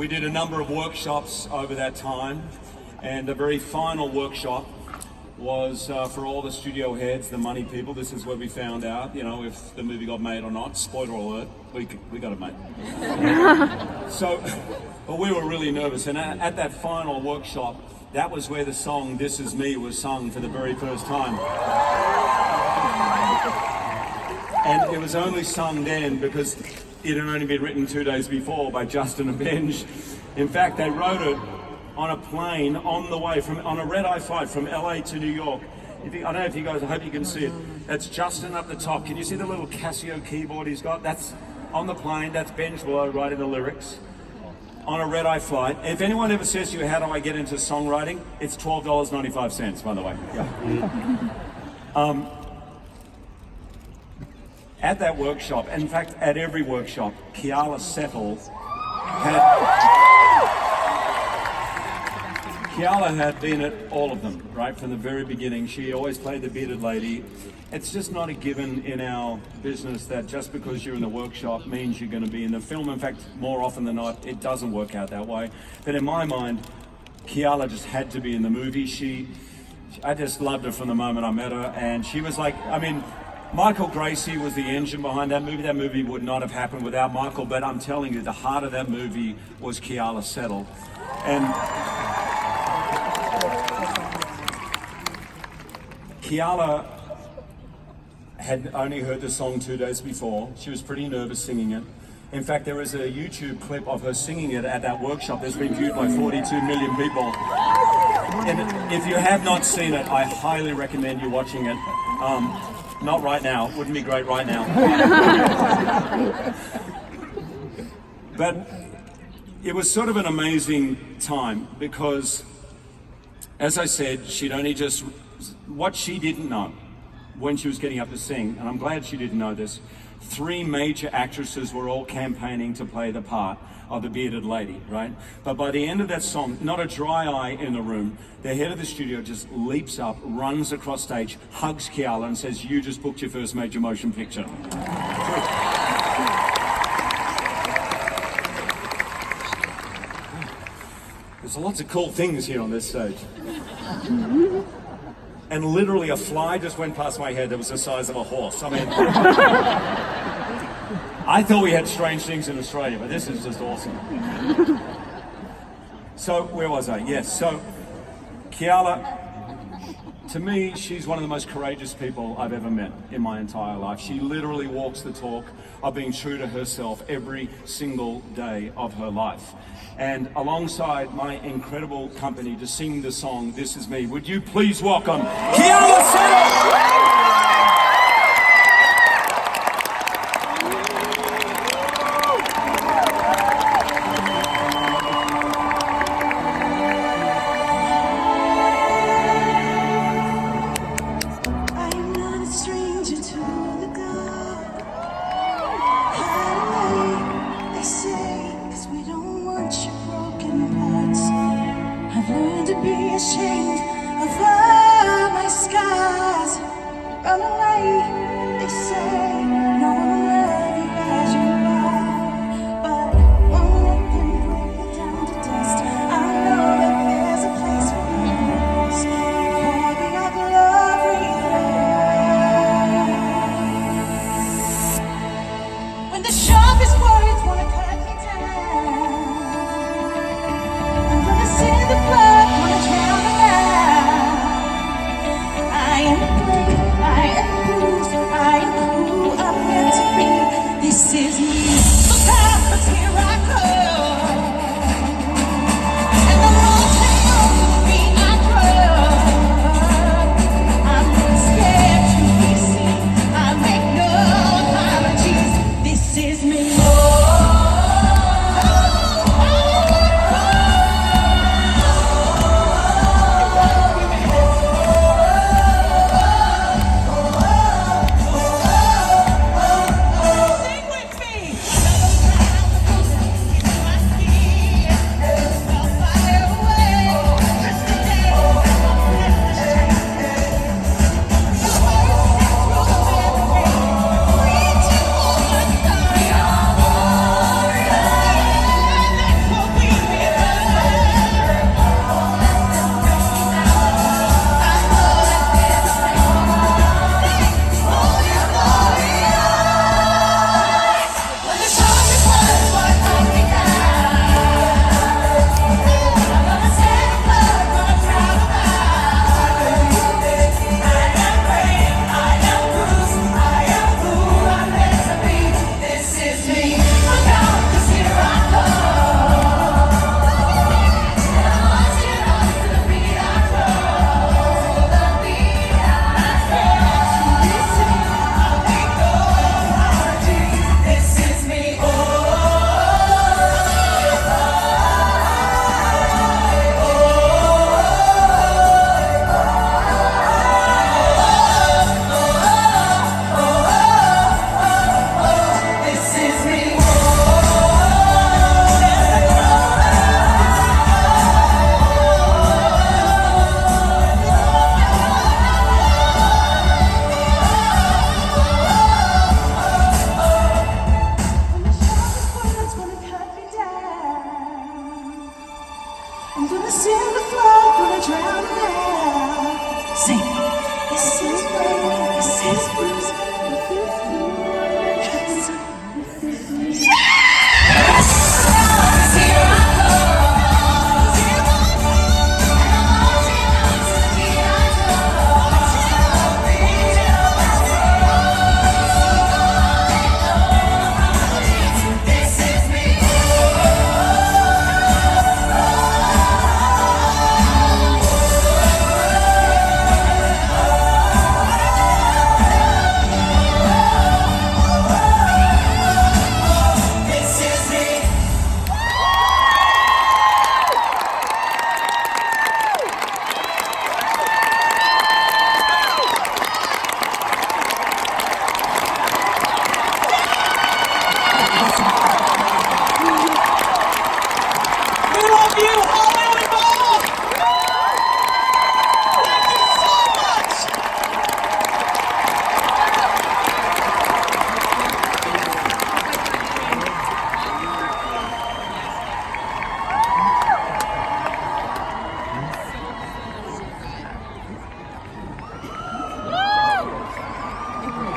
We did a number of workshops over that time, and the very final workshop was for all the studio heads, the money people. This is where we found out, you know, if the movie got made or not. Spoiler alert, we got it made. So, but we were really nervous, and at that final workshop, that was where the song "This Is Me" was sung for the very first time. And it was only sung then because it had only been written 2 days before by Justin and Benj. In fact, they wrote it on a plane on the way on a red-eye flight from LA to New York. I don't know if you guys, I hope you can see it. That's Justin up the top. Can you see the little Casio keyboard he's got? That's on the plane. That's Benj below writing the lyrics on a red-eye flight. If anyone ever says to you, how do I get into songwriting? It's $12.95, by the way. Yeah. At that workshop, in fact, at every workshop, Keala had been at all of them, right, from the very beginning. She always played the bearded lady. It's just not a given in our business that just because you're in the workshop means you're going to be in the film. In fact, more often than not, it doesn't work out that way. But in my mind, Keala just had to be in the movie. I just loved her from the moment I met her, and she was like, I mean, Michael Gracie was the engine behind that movie. That movie would not have happened without Michael, but I'm telling you, the heart of that movie was Keala Settle. And Keala had only heard the song 2 days before. She was pretty nervous singing it. In fact, there is a YouTube clip of her singing it at that workshop that's been viewed by 42 million people. And if you have not seen it, I highly recommend you watching it. Not right now, wouldn't be great right now. But it was sort of an amazing time because, as I said, what she didn't know when she was getting up to sing, and I'm glad she didn't know this, 3 major actresses were all campaigning to play the part of the bearded lady, right? But by the end of that song, not a dry eye in the room, the head of the studio just leaps up, runs across stage, hugs Keala and says, "You just booked your first major motion picture." There's lots of cool things here on this stage. And literally a fly just went past my head that was the size of a horse. I mean, I thought we had strange things in Australia, but this is just awesome. So, where was I? Yes, so Keala, to me, she's one of the most courageous people I've ever met in my entire life. She literally walks the talk of being true to herself every single day of her life. And alongside my incredible company to sing the song, "This Is Me," would you please welcome Keala Settle! Be ashamed of all my scars. Run away, they say. No one will love you as you are. But won't let them break me down to dust. I know that there's a place for us. For we are glorious. When the sharpest words wanna cut me down, I'm gonna see the blood. This is me, sometimes here I come, and the mountain over me I run. I'm not scared to be seen, I make no apologies. This is me. I'm gonna sing the flood, gonna drown it out. Sing. This is rain, this is blues.